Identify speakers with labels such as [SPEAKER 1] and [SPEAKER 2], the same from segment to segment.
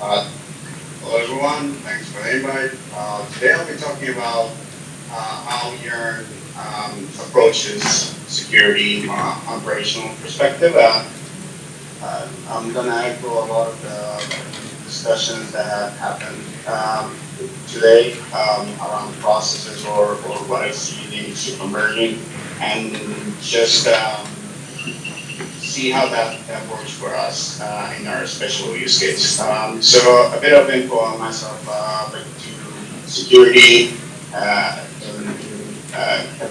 [SPEAKER 1] Hello, everyone. Thanks for the invite. Today, I'll be talking about how Yearn approaches security from an operational perspective. I'm going to echo a lot of the discussions that have happened today around processes or what I see needs to emerging, and just see how that works for us in our special use case. So a bit of info on myself, to security,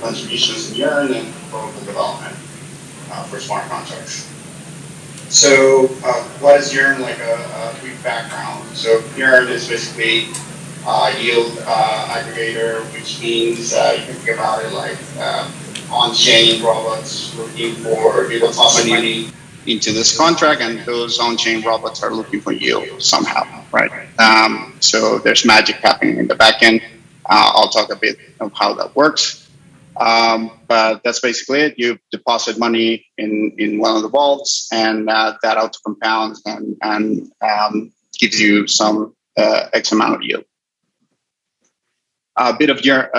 [SPEAKER 1] contributions in Yearn, and protocol development for smart contracts. So what is Yearn? Like a brief background. So Yearn is basically yield aggregator, which means you can think about it like on-chain robots looking for you toss money into this contract, and those on-chain robots are looking for yield somehow, right? So there's magic happening in the back end. I'll talk a bit of how that works. But that's basically it. You deposit money in one of the vaults, and that auto compounds and gives you some X amount of yield. A bit of your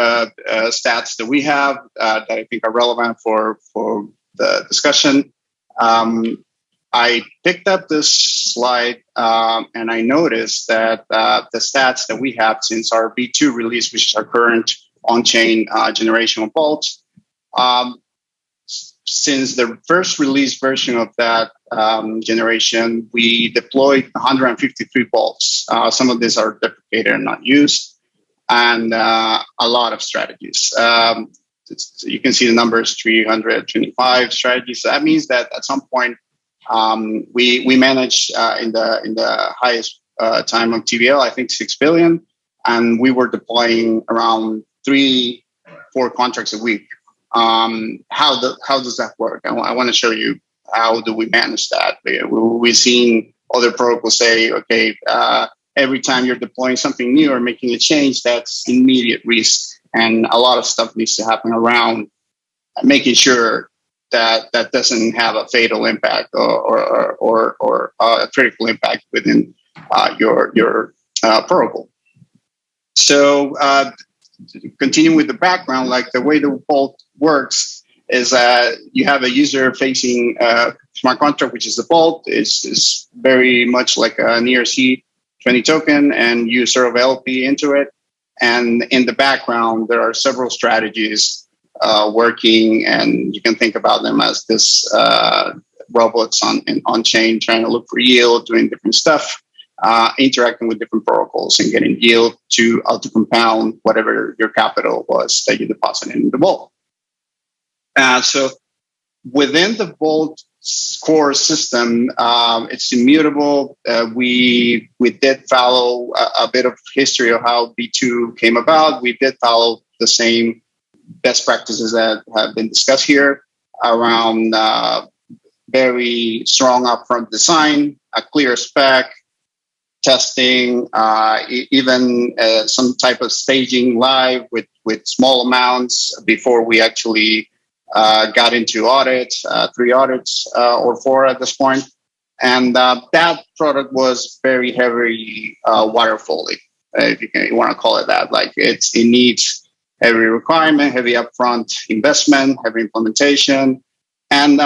[SPEAKER 1] stats that we have that I think are relevant for the discussion. I picked up this slide and I noticed that the stats that we have since our V2 release, which is our current on-chain generation of vaults, since the first release version of that generation, we deployed 153 vaults. Some of these are deprecated and not used, and a lot of strategies. You can see the numbers, 325 strategies. So that means that at some point, we managed in the highest time of TVL, I think 6 billion, and we were deploying around 3-4 contracts a week. How does that work? I want to show you how do we manage that. We've seen other protocols say, okay, every time you're deploying something new or making a change, that's immediate risk. And a lot of stuff needs to happen around making sure that that doesn't have a fatal impact or a critical impact within your protocol. So continuing with the background, like the way the vault works is that you have a user-facing smart contract, which is the vault. Is very much like an ERC20 token, and you serve LP into it. And in the background, there are several strategies working, and you can think about them as this robots on chain trying to look for yield, doing different stuff, interacting with different protocols and getting yield to auto compound whatever your capital was that you deposited in the vault. So within the vault core system, it's immutable. We did follow a bit of history of how V2 came about. We did follow the same best practices that have been discussed here around very strong upfront design, a clear spec, testing, even some type of staging live with small amounts before we actually got into audits, 3 audits or 4 at this point. And that product was very heavy waterfall-y, if you want to call it that. Like it needs heavy requirement, heavy upfront investment, heavy implementation. And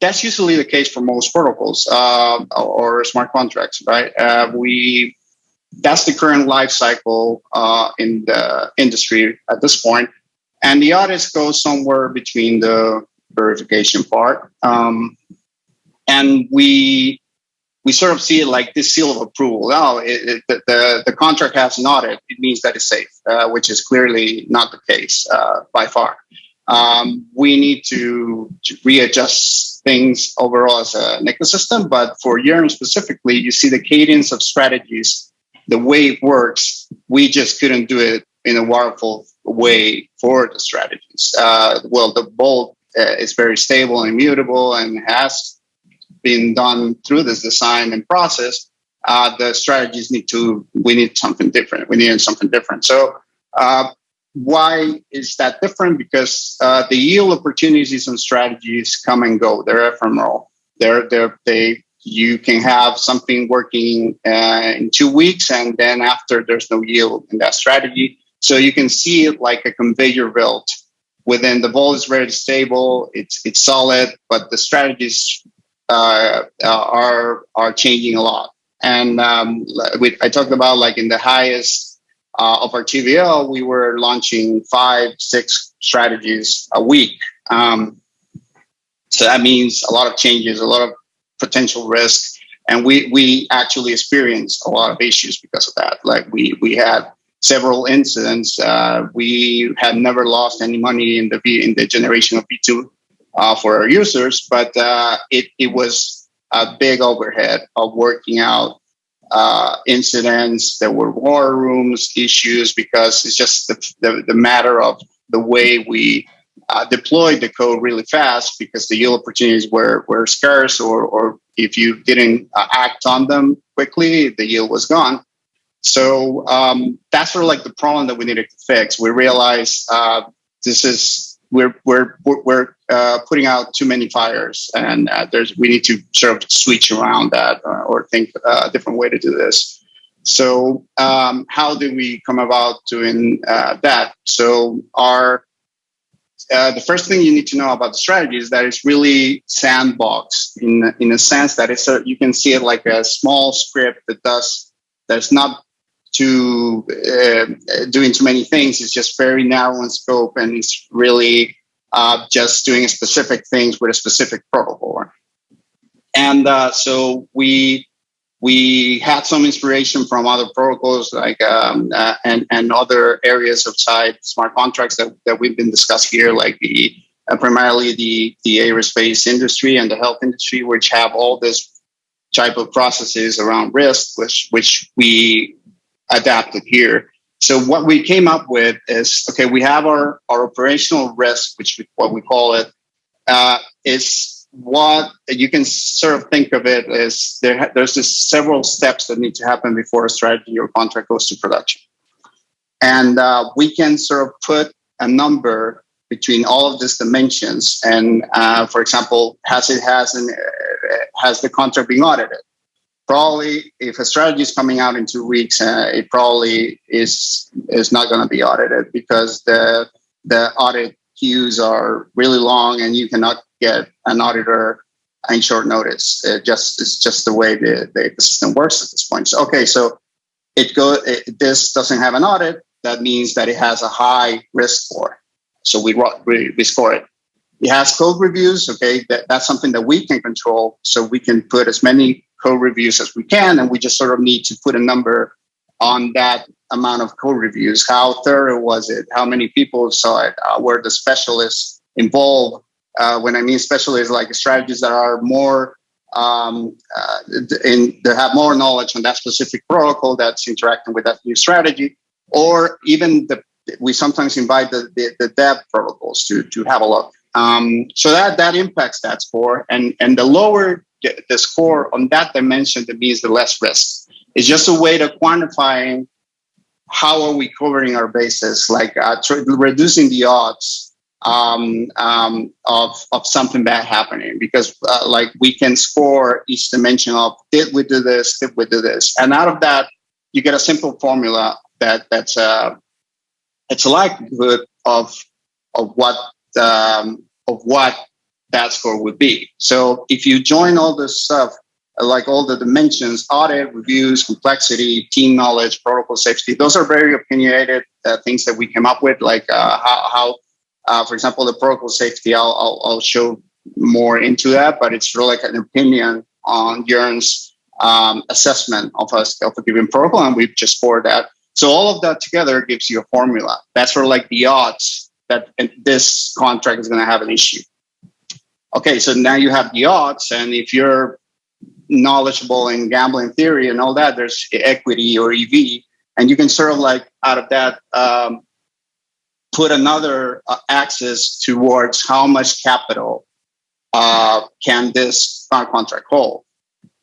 [SPEAKER 1] that's usually the case for most protocols or smart contracts, right? That's the current life cycle in the industry at this point. And the audits go somewhere between the verification part. And we sort of see it like this seal of approval. Now, the contract has an audit. It means that it's safe, which is clearly not the case by far. We need to readjust things overall as an ecosystem. But for Yearn specifically, you see the cadence of strategies, the way it works. We just couldn't do it in a waterfall way for the strategies. Well, the vault is very stable and immutable and has been done through this design and process. The strategies we need something different. We needed something different. So why is that different? Because the yield opportunities and strategies come and go. They're ephemeral. They you can have something working in 2 weeks, and then after there's no yield in that strategy. So you can see it like a conveyor belt. Within the vol is very stable, it's solid, but the strategies are changing a lot. And I talked about like in the highest of our TVL, we were launching 5-6 strategies a week. So that means a lot of changes, a lot of potential risk, and we actually experienced a lot of issues because of that. Like we had several incidents. We had never lost any money in the generation of V2 for our users, but it was a big overhead of working out incidents. There were war rooms issues because it's just the matter of the way we deployed the code really fast, because the yield opportunities were scarce, or if you didn't act on them quickly, the yield was gone. So that's sort of like the problem that we needed to fix. We realized we're putting out too many fires, and we need to sort of switch around that or think a different way to do this. So how do we come about doing that? So the first thing you need to know about the strategy is that it's really sandboxed in a sense that you can see it like a small script that's not doing too many things. It's just very narrow in scope, and it's really just doing specific things with a specific protocol. And so we had some inspiration from other protocols, like and other areas outside smart contracts that we've been discussed here, like primarily the aerospace industry and the health industry, which have all this type of processes around risk, which we adapted here. So what we came up with is, okay, we have our operational risk, what we call it, is what you can sort of think of it as there's just several steps that need to happen before a strategy or contract goes to production. And we can sort of put a number between all of these dimensions. And for example, has the contract been audited? Probably, if a strategy is coming out in 2 weeks, it probably is not going to be audited, because the audit queues are really long, and you cannot get an auditor in short notice. It's just the way the system works at this point. So, okay, so this doesn't have an audit. That means that it has a high risk score. So we score it. It has code reviews. Okay, that's something that we can control. So we can put as many code reviews as we can, and we just sort of need to put a number on that amount of code reviews. How thorough was it? How many people saw it? Were the specialists involved? When I mean specialists, like strategies that are more they have more knowledge on that specific protocol that's interacting with that new strategy, or even we sometimes invite the dev protocols to have a look. So that impacts that score, and the lower the score on that dimension, that means the less risk. It's just a way to quantifying how are we covering our bases, like reducing the odds of something bad happening, because like we can score each dimension of did we do this, and out of that you get a simple formula that's it's a likelihood of what that score would be. So if you join all this stuff, like all the dimensions, audit, reviews, complexity, team knowledge, protocol safety, those are very opinionated things that we came up with, like how for example, the protocol safety, I'll show more into that, but it's really like an opinion on Yearn's assessment of a given protocol, and we've just scored that. So all of that together gives you a formula. That's sort of like the odds that this contract is going to have an issue. Okay, so now you have the odds, and if you're knowledgeable in gambling theory and all that, there's equity or EV, and you can sort of like out of that put another axis towards how much capital can this contract hold.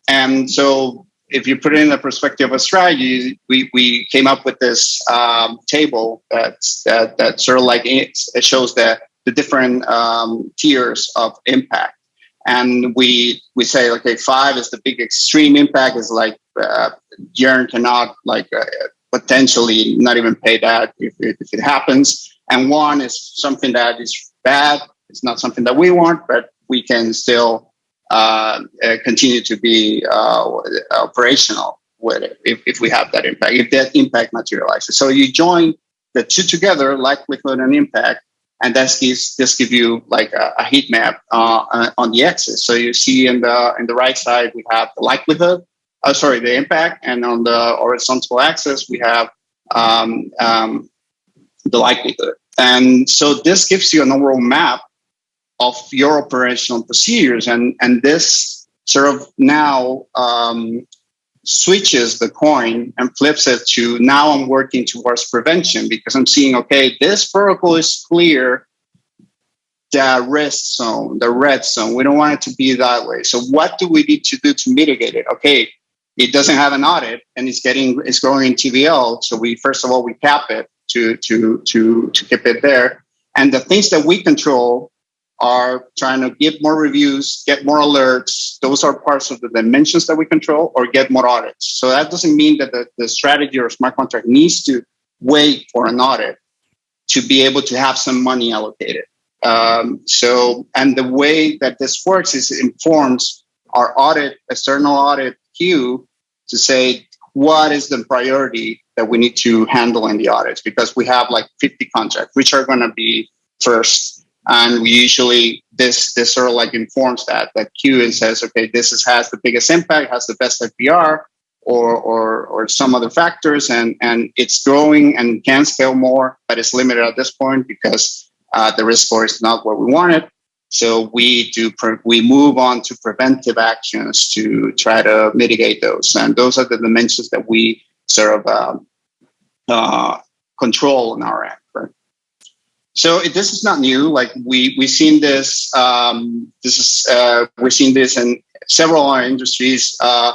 [SPEAKER 1] And so if you put it in the perspective of strategy, we came up with this table that sort of like it shows the different tiers of impact. And we say, okay, 5 is the big extreme impact, is like Yearn cannot potentially not even pay that if it happens. And 1 is something that is bad. It's not something that we want, but we can still continue to be operational with it if we have that impact, if that impact materializes. So you join the two together, likelihood and impact, and this gives you like a heat map on the axis. So you see in the right side we have the likelihood, the impact, and on the horizontal axis we have the likelihood. And so this gives you an overall map of your operational procedures, and this sort of now switches the coin and flips it to, now I'm working towards prevention, because I'm seeing, okay, this protocol is clear the risk zone, the red zone. We don't want it to be that way. So what do we need to do to mitigate it? Okay, it doesn't have an audit and it's going in TVL. So we cap it to keep it there. And the things that we control are trying to give more reviews, get more alerts. Those are parts of the dimensions that we control, or get more audits. So that doesn't mean that the strategy or smart contract needs to wait for an audit to be able to have some money allocated. And the way that this works is it informs our external audit queue to say, what is the priority that we need to handle in the audits? Because we have like 50 contracts, which are going to be first. And we usually, this sort of like informs that queue and says, okay, this has the biggest impact, has the best FPR, or some other factors, and it's growing and can scale more, but it's limited at this point because the risk score is not where we want it. So we move on to preventive actions to try to mitigate those, and those are the dimensions that we sort of control on our end. Right? So this is not new. Like we've seen this. We've seen this in several other industries. I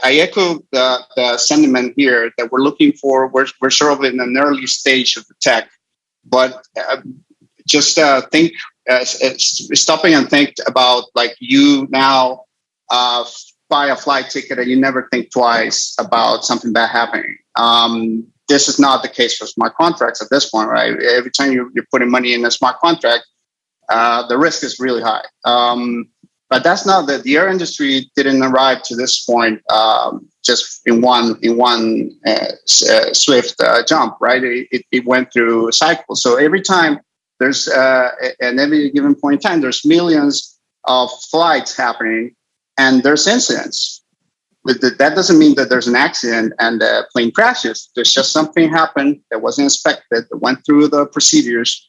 [SPEAKER 1] echo the sentiment here that we're looking for. We're sort of in an early stage of the tech, but just think, stopping and think about, like, you now buy a flight ticket and you never think twice about something bad happening. This is not the case for smart contracts at this point, right? Every time you're putting money in a smart contract, the risk is really high. But that's not the air industry didn't arrive to this point just in one swift jump, right? It went through cycles. So every time there's at every given point in time, there's millions of flights happening, and there's incidents. That doesn't mean that there's an accident and the plane crashes. There's just something happened that wasn't expected, that went through the procedures.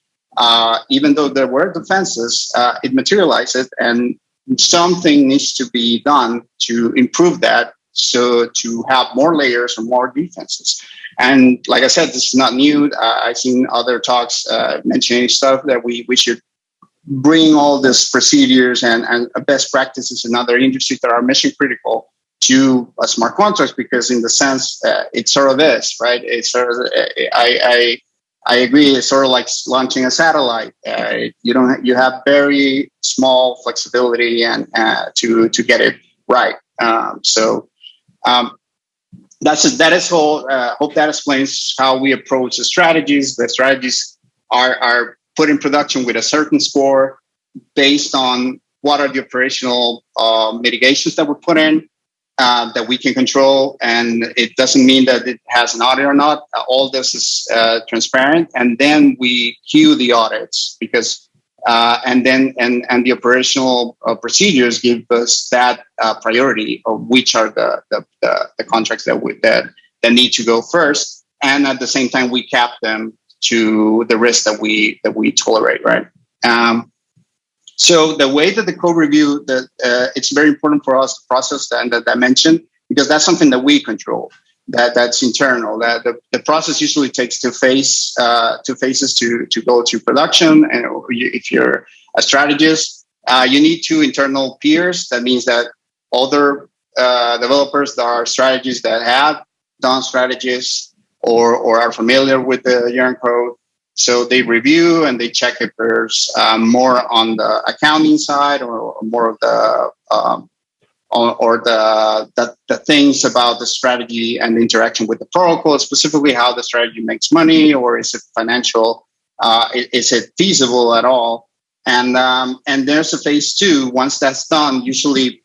[SPEAKER 1] Even though there were defenses, it materialized, and something needs to be done to improve that, so to have more layers and more defenses. And like I said, this is not new. I've seen other talks mentioning stuff that we should bring all these procedures and best practices in other industries that are mission critical to smart contracts, because in the sense it sort of is, right? It's sort of, I agree. It's sort of like launching a satellite. You have very small flexibility and to get it right. That is whole. Hope that explains how we approach the strategies. The strategies are put in production with a certain score based on what are the operational mitigations that we put in. That we can control, and it doesn't mean that it has an audit or not. All this is transparent, and then we queue the audits because, and the operational procedures give us that priority of which are the contracts that need to go first, and at the same time we cap them to the risk that we tolerate, right? So the way that the code review, it's very important for us to process that dimension, because that's something that we control. That's internal. That the process usually takes two phases to go to production. And if you're a strategist, you need two internal peers. That means that other developers that are strategists that have done strategies or are familiar with the Yearn code, So they review and they check if there's more on the accounting side or more of the the things about the strategy and the interaction with the protocol, specifically how the strategy makes money, or is it financial? Is it feasible at all? And there's a phase two. Once that's done, usually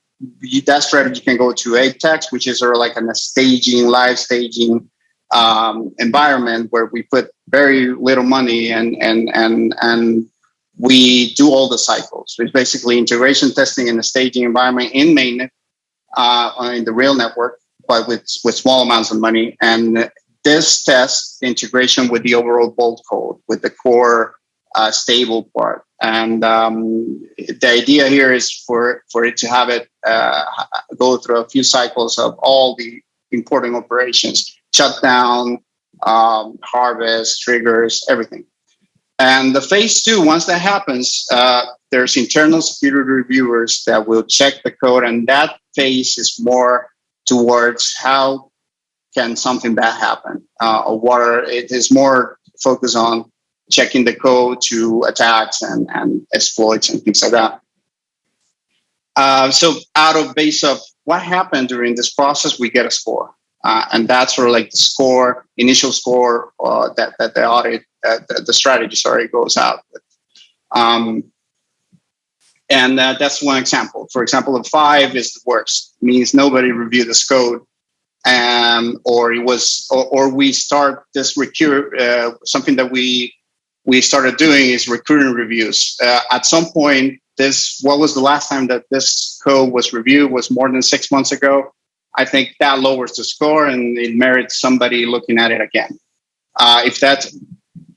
[SPEAKER 1] that strategy can go to ATEX, which is sort of like a staging, live staging environment where we put very little money and we do all the cycles. It's basically integration testing in the staging environment in mainnet, in the real network, but with small amounts of money. And this tests integration with the overall Bolt code, with the core stable part. And the idea here is for it to have it go through a few cycles of all the important operations, shutdown, harvest, triggers, everything. And the phase two, once that happens, there's internal security reviewers that will check the code. And that phase is more towards how can something bad happen, or what it is more focused on checking the code to attacks and exploits and things like that. So out of base of what happened during this process, we get a score. And that's sort of like the score, initial score that the audit, the strategy, goes out with. And that's one example. For example, a 5 is the worst. It means nobody reviewed this code. Or we start this something that we started doing is recurring reviews. At some point, what was the last time that this code was reviewed was more than 6 months ago. I think that lowers the score and it merits somebody looking at it again. If that's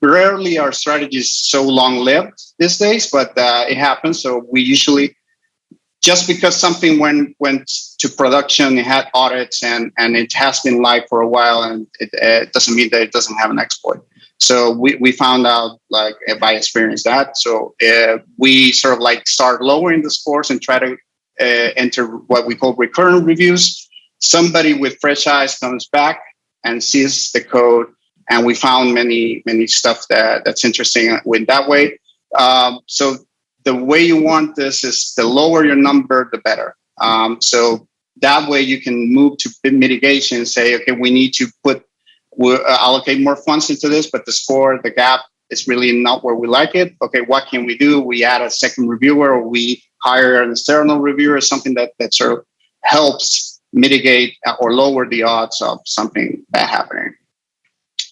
[SPEAKER 1] rarely, our strategy is so long-lived these days, but it happens. So we usually, just because something went to production, it had audits and it has been live for a while, and it doesn't mean that it doesn't have an exploit. So we found out, like, by experience that. So we sort of like start lowering the scores and try to enter what we call recurrent reviews. Somebody with fresh eyes comes back and sees the code, and we found many stuff that's interesting with that way. So the way you want this is the lower your number, the better. So that way you can move to mitigation and say, okay, we need to allocate more funds into this, but the score, the gap is really not where we like it. Okay, what can we do? We add a second reviewer, or we hire an external reviewer, something that sort of helps mitigate or lower the odds of something bad happening.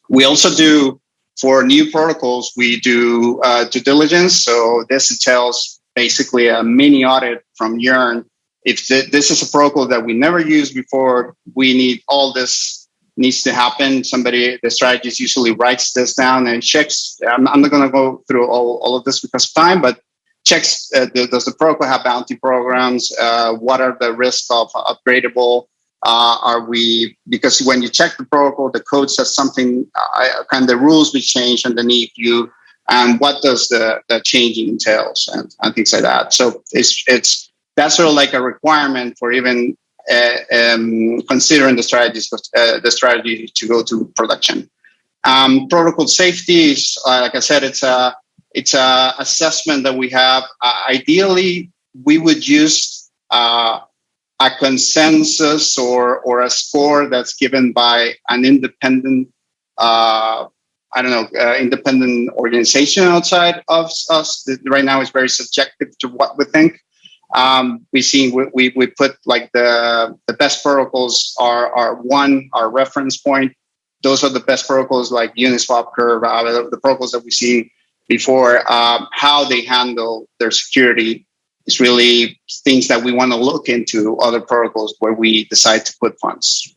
[SPEAKER 1] We also do, for new protocols, we do due diligence. So this entails basically a mini audit from Yearn. If this is a protocol that we never used before, we need all this needs to happen. The strategist usually writes this down and checks. I'm not going to go through all of this because of time, but checks, does the protocol have bounty programs? What are the risks of upgradable? Because when you check the protocol, the code says something, kind of rules will change underneath you, and what does the changing entails and things like that. So that's sort of like a requirement for even considering the strategy to go to production. Protocol safety is, like I said, it's a assessment that we have. Ideally, we would use a consensus or a score that's given by an independent, independent organization outside of us. Right now, it's very subjective to what we think. We put like the best protocols are our reference point. Those are the best protocols like Uniswap, Curve, the protocols that we've seen before. How they handle their security is really things that we want to look into other protocols where we decide to put funds.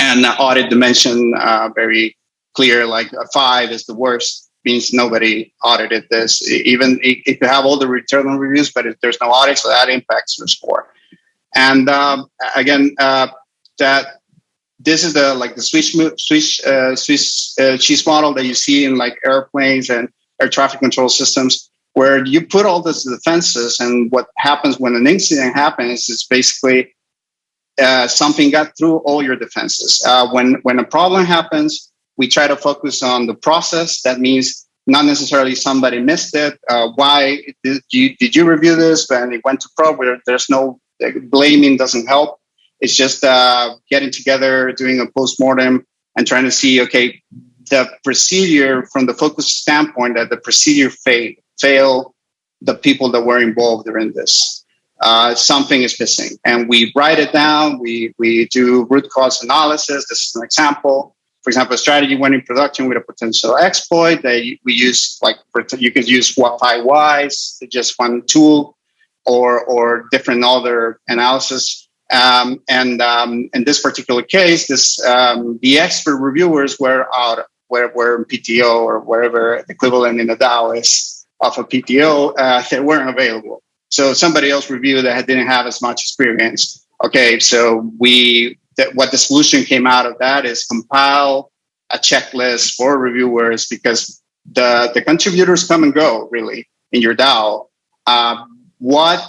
[SPEAKER 1] And Audit Dimension, very clear, like a 5 is the worst, means nobody audited this. Even if you have all the internal reviews, but if there's no audit, so that impacts your score. And again, that this is the Swiss cheese model that you see in like airplanes and air traffic control systems, where you put all these defenses, and what happens when an incident happens is basically something got through all your defenses. When a problem happens, we try to focus on the process. That means not necessarily somebody missed it. Why did you review this when it went to prod? Where there's no blaming doesn't help. It's just getting together, doing a postmortem, and trying to see, okay, the procedure from the focus standpoint, that the procedure fail the people that were involved during this. Something is missing, and we write it down. We do root cause analysis. This is an example. For example, a strategy went in production with a potential exploit. We use, like, you can use 5 whys, just one tool, or different other analysis. And in this particular case, the expert reviewers were out, were in PTO or wherever the equivalent in the DAO is of a PTO. They weren't available. So somebody else reviewed that didn't have as much experience. Okay, so what the solution came out of that is compile a checklist for reviewers, because the contributors come and go really in your DAO. What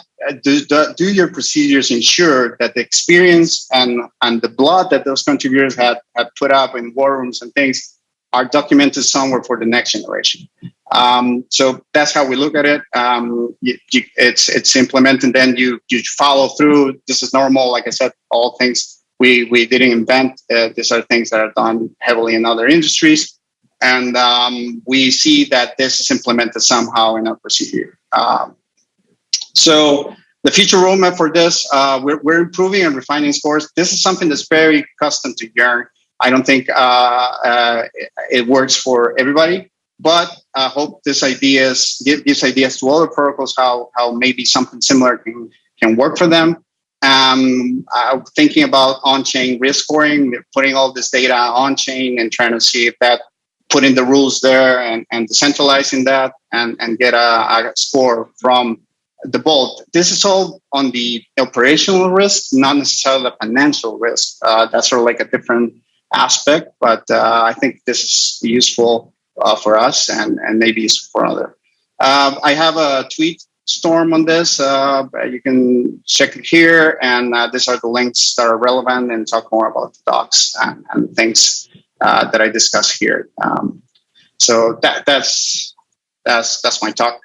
[SPEAKER 1] do your procedures ensure that the experience and the blood that those contributors had put up in war rooms and things are documented somewhere for the next generation? So that's how we look at it. It's implemented, then you follow through. This is normal. Like I said, all things we didn't invent. These are things that are done heavily in other industries, and we see that this is implemented somehow in our procedure. So the future roadmap for this, we're improving and refining scores. This is something that's very custom to Yearn. I don't think it works for everybody, but I hope this gives ideas to other protocols how maybe something similar can work for them. Thinking about on-chain risk scoring, putting all this data on-chain and trying to see if that, putting the rules there and decentralizing that and get a score from the vault. This is all on the operational risk, not necessarily the financial risk. That's sort of like a different aspect, but I think this is useful for us and maybe useful for others. I have a tweet storm on this. You can check it here, and these are the links that are relevant and talk more about the docs and things that I discuss here. So that's my talk.